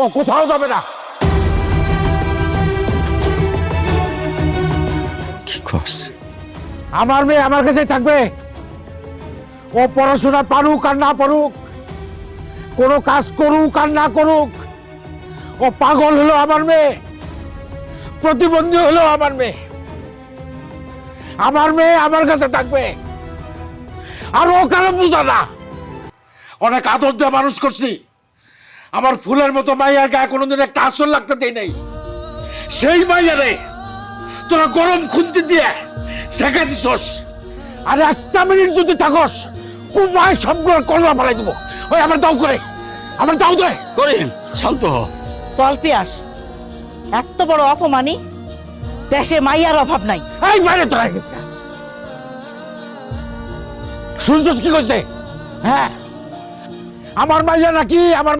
ও কোথাও যাবে না। কি করছে? আমার মেয়ে আমার কাছেই থাকবে। ও পড়াশোনা পারুক আর না পারুক, কোনো কাজ করুক আর না করুক, ও পাগল হলো আমার মেয়ে, প্রতিবন্ধী হলো আমার মেয়ে। আমার মেয়ে আমার কাছে থাকবে। আর ও কারো বুঝা না। অনেক আদর দিয়ে মানুষ করছি। আমার ফুলের মতো মাইয়ার গায়ে কোনোদিন একটা আসল লাগতে দেই নাই। সেই মাইয়ারে তোরা গরম খুন্তি দিয়ে শেখা দিছস। আর একটা মিনিট যদি থাকস, কুমায় সবগুলো কলরা ফেলাই দেবো। ওই আমার দাও করে, আমার দাও দে। করিম শান্ত হ। চল পিয়াস, এত বড় অপমানি দেশে মাইয়ার অভাব নাই। এই বাইরে তোরা শুনছস কি কইছে? হ্যাঁ, আমার মাইয়া নাকি আমার